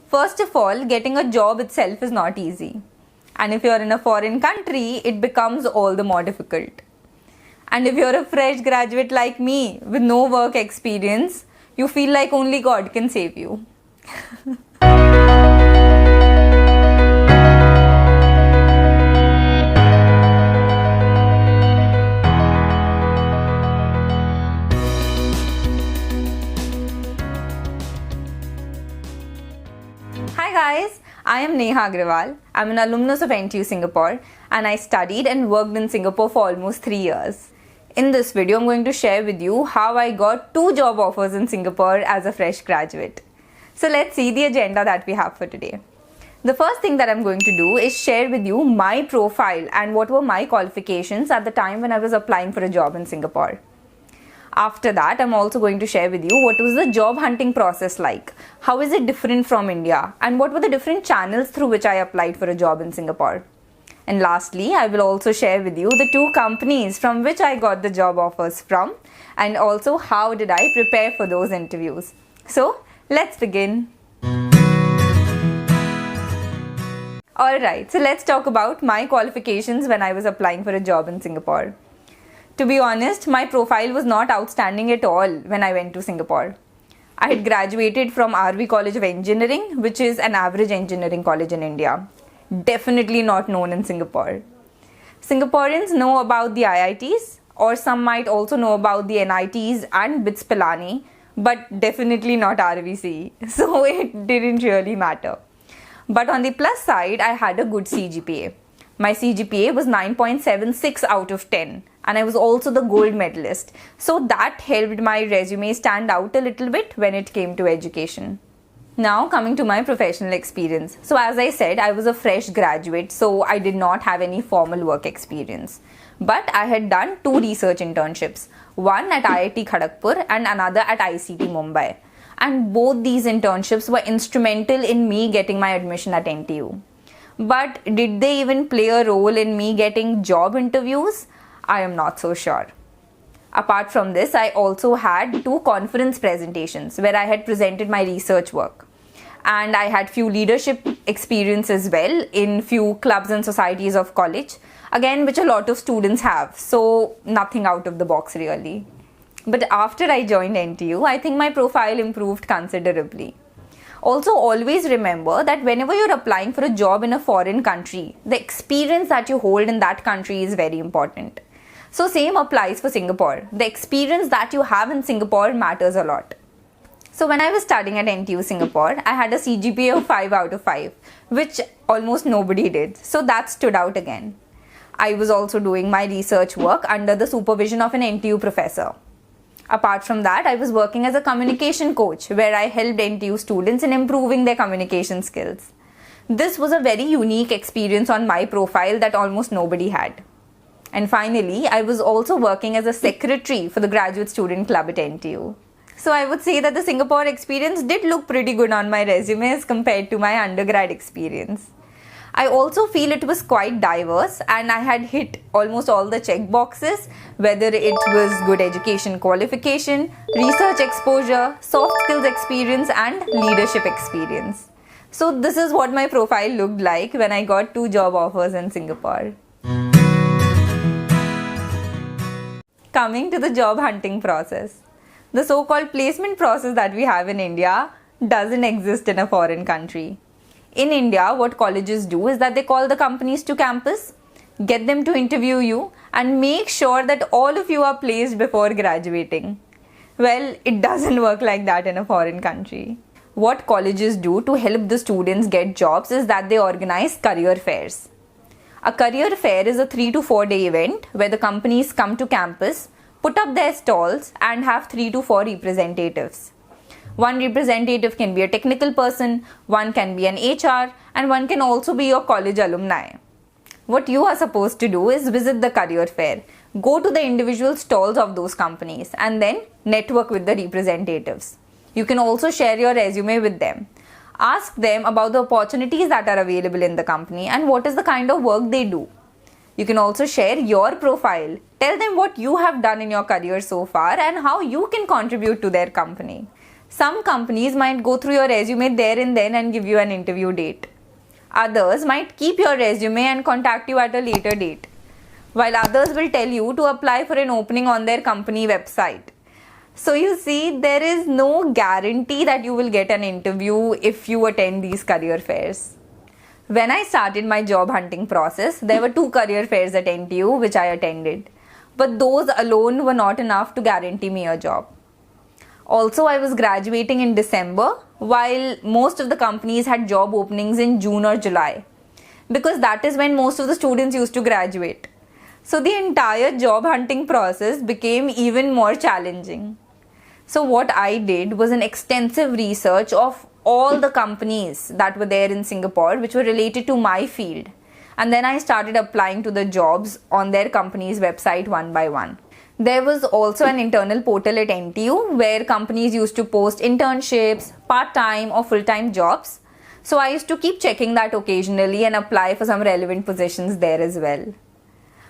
First of all, getting a job itself is not easy. And if you're in a foreign country, it becomes all the more difficult. And if you're a fresh graduate like me with no work experience, you feel like only God can save you. Hi guys, I am Neha Agrawal. I'm an alumnus of NTU Singapore and I studied and worked in Singapore for almost 3 years. In this video, I'm going to share with you how I got 2 job offers in Singapore as a fresh graduate. So let's see the agenda that we have for today. The first thing that I'm going to do is share with you my profile and what were my qualifications at the time when I was applying for a job in Singapore. After that, I'm also going to share with you what was the job hunting process like, how is it different from India, and what were the different channels through which I applied for a job in Singapore. And lastly, I will also share with you the 2 companies from which I got the job offers from, and also how did I prepare for those interviews. So, let's begin. Alright, so let's talk about my qualifications when I was applying for a job in Singapore. To be honest, my profile was not outstanding at all when I went to Singapore. I had graduated from RV College of Engineering, which is an average engineering college in India. Definitely not known in Singapore. Singaporeans know about the IITs, or some might also know about the NITs and BITS Pilani, but definitely not RVC, so it didn't really matter. But on the plus side, I had a good CGPA. My CGPA was 9.76 out of 10 and I was also the gold medalist. So that helped my resume stand out a little bit when it came to education. Now coming to my professional experience. So as I said, I was a fresh graduate, so I did not have any formal work experience. But I had done 2 research internships, one at IIT Kharagpur and another at ICT Mumbai. And both these internships were instrumental in me getting my admission at NTU. But did they even play a role in me getting job interviews? I am not so sure. Apart from this, I also had 2 conference presentations where I had presented my research work. And I had few leadership experience as well in few clubs and societies of college, again which a lot of students have, so nothing out of the box really. But after I joined NTU, I think my profile improved considerably. Also, always remember that whenever you're applying for a job in a foreign country, the experience that you hold in that country is very important. So same applies for Singapore. The experience that you have in Singapore matters a lot. So when I was studying at NTU Singapore, I had a CGPA of 5 out of 5, which almost nobody did. So that stood out again. I was also doing my research work under the supervision of an NTU professor. Apart from that, I was working as a communication coach where I helped NTU students in improving their communication skills. This was a very unique experience on my profile that almost nobody had. And finally, I was also working as a secretary for the graduate student club at NTU. So I would say that the Singapore experience did look pretty good on my resume as compared to my undergrad experience. I also feel it was quite diverse and I had hit almost all the check boxes, whether it was good education qualification, research exposure, soft skills experience and leadership experience. So this is what my profile looked like when I got 2 job offers in Singapore. Coming to the job hunting process. The so-called placement process that we have in India doesn't exist in a foreign country. In India, what colleges do is that they call the companies to campus, get them to interview you and make sure that all of you are placed before graduating. Well, it doesn't work like that in a foreign country. What colleges do to help the students get jobs is that they organize career fairs. A career fair is a 3 to 4 day event where the companies come to campus, put up their stalls and have 3 to 4 representatives. One representative can be a technical person, one can be an HR, and one can also be your college alumni. What you are supposed to do is visit the career fair, go to the individual stalls of those companies, and then network with the representatives. You can also share your resume with them. Ask them about the opportunities that are available in the company and what is the kind of work they do. You can also share your profile. Tell them what you have done in your career so far and how you can contribute to their company. Some companies might go through your resume there and then and give you an interview date. Others might keep your resume and contact you at a later date, while others will tell you to apply for an opening on their company website. So you see, there is no guarantee that you will get an interview if you attend these career fairs. When I started my job hunting process, there were 2 career fairs at NTU which I attended, but those alone were not enough to guarantee me a job. Also, I was graduating in December, while most of the companies had job openings in June or July, because that is when most of the students used to graduate. So the entire job hunting process became even more challenging. So what I did was an extensive research of all the companies that were there in Singapore which were related to my field. And then I started applying to the jobs on their company's website one by one. There was also an internal portal at NTU where companies used to post internships, part-time or full-time jobs. So I used to keep checking that occasionally and apply for some relevant positions there as well.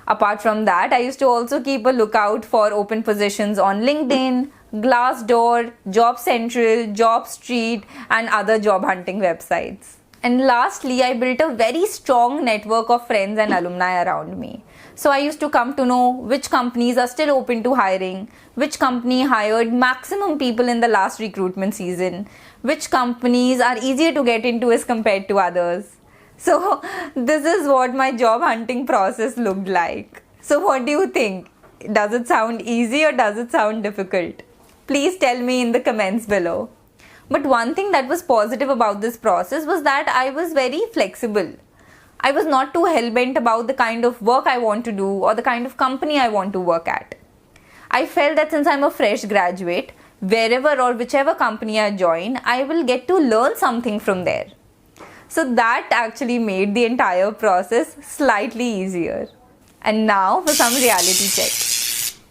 Apart from that, I used to also keep a lookout for open positions on LinkedIn, Glassdoor, Job Central, Job Street, and other job hunting websites. And lastly, I built a very strong network of friends and alumni around me. So I used to come to know which companies are still open to hiring, which company hired maximum people in the last recruitment season, which companies are easier to get into as compared to others. So this is what my job hunting process looked like. So what do you think? Does it sound easy or does it sound difficult? Please tell me in the comments below. But one thing that was positive about this process was that I was very flexible. I was not too hell-bent about the kind of work I want to do or the kind of company I want to work at. I felt that since I'm a fresh graduate, wherever or whichever company I join, I will get to learn something from there. So that actually made the entire process slightly easier. And now for some reality check.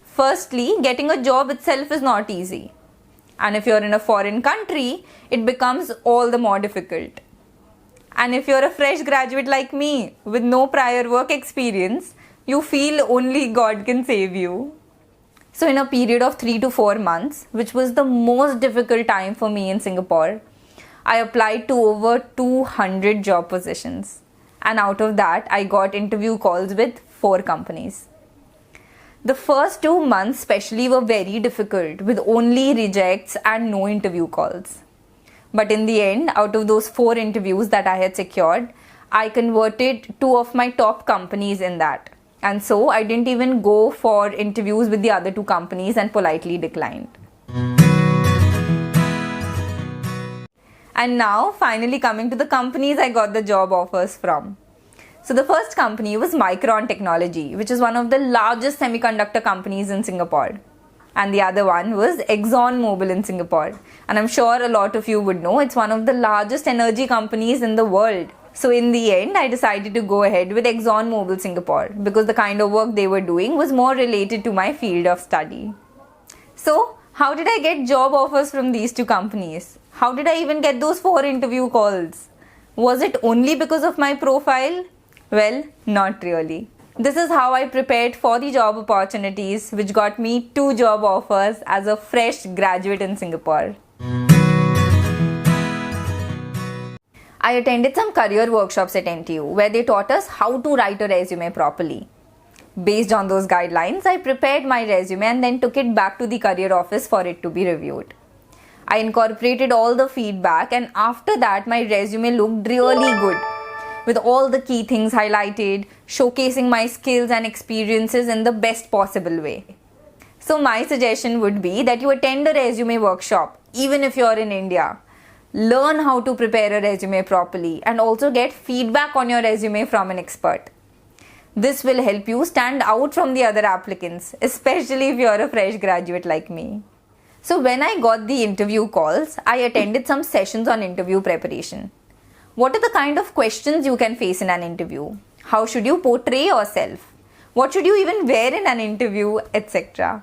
Firstly, getting a job itself is not easy. And if you're in a foreign country, it becomes all the more difficult. And if you're a fresh graduate like me with no prior work experience, you feel only God can save you. So in a period of 3 to 4 months, which was the most difficult time for me in Singapore, I applied to over 200 job positions. And out of that, I got interview calls with 4 companies. The first 2 months especially were very difficult with only rejects and no interview calls. But in the end, out of those 4 interviews that I had secured, I converted 2 of my top companies in that. And so I didn't even go for interviews with the other 2 companies and politely declined. And now finally coming to the companies I got the job offers from. So the first company was Micron Technology, which is one of the largest semiconductor companies in Singapore. And the other one was ExxonMobil in Singapore. And I'm sure a lot of you would know it's one of the largest energy companies in the world. So in the end, I decided to go ahead with ExxonMobil Singapore because the kind of work they were doing was more related to my field of study. So how did I get job offers from these 2 companies? How did I even get those 4 interview calls? Was it only because of my profile? Well, not really. This is how I prepared for the job opportunities which got me 2 job offers as a fresh graduate in Singapore. I attended some career workshops at NTU where they taught us how to write a resume properly. Based on those guidelines, I prepared my resume and then took it back to the career office for it to be reviewed. I incorporated all the feedback and after that my resume looked really good, with all the key things highlighted, showcasing my skills and experiences in the best possible way. So my suggestion would be that you attend a resume workshop, even if you're in India. Learn how to prepare a resume properly and also get feedback on your resume from an expert. This will help you stand out from the other applicants, especially if you're a fresh graduate like me. So when I got the interview calls, I attended some sessions on interview preparation. What are the kind of questions you can face in an interview? How should you portray yourself? What should you even wear in an interview, etc.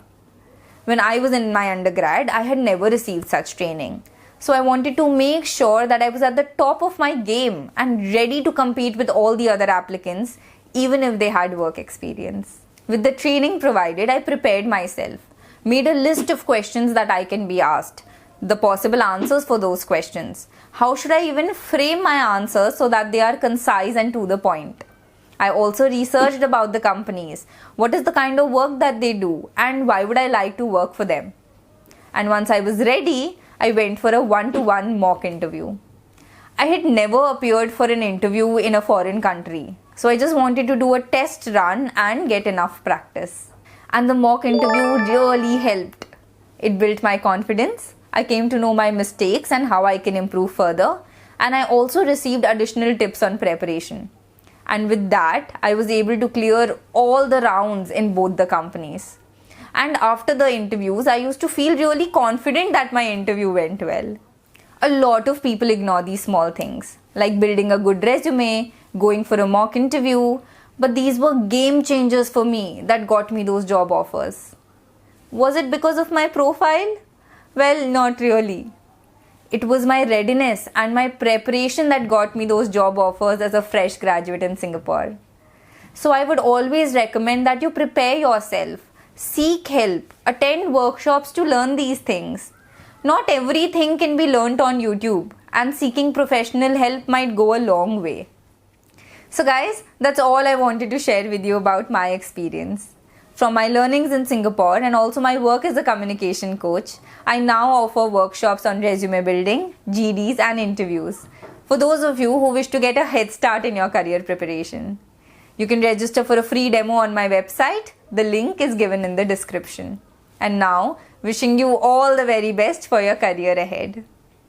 When I was in my undergrad, I had never received such training. So I wanted to make sure that I was at the top of my game and ready to compete with all the other applicants, even if they had work experience. With the training provided, I prepared myself, made a list of questions that I can be asked, the possible answers for those questions. How should I even frame my answers so that they are concise and to the point? I also researched about the companies, what is the kind of work that they do, and why would I like to work for them. And once I was ready, I went for a one-to-one mock interview. I had never appeared for an interview in a foreign country, so I just wanted to do a test run and get enough practice. And the mock interview really helped. It built my confidence. I came to know my mistakes and how I can improve further, and I also received additional tips on preparation. And with that, I was able to clear all the rounds in both the companies. And after the interviews, I used to feel really confident that my interview went well. A lot of people ignore these small things, like building a good resume, going for a mock interview, but these were game changers for me that got me those job offers. Was it because of my profile? Well, not really. It was my readiness and my preparation that got me those job offers as a fresh graduate in Singapore. So I would always recommend that you prepare yourself, seek help, attend workshops to learn these things. Not everything can be learnt on YouTube, and seeking professional help might go a long way. So guys, that's all I wanted to share with you about my experience. From my learnings in Singapore and also my work as a communication coach, I now offer workshops on resume building, GDs and interviews for those of you who wish to get a head start in your career preparation. You can register for a free demo on my website. The link is given in the description. And now, wishing you all the very best for your career ahead.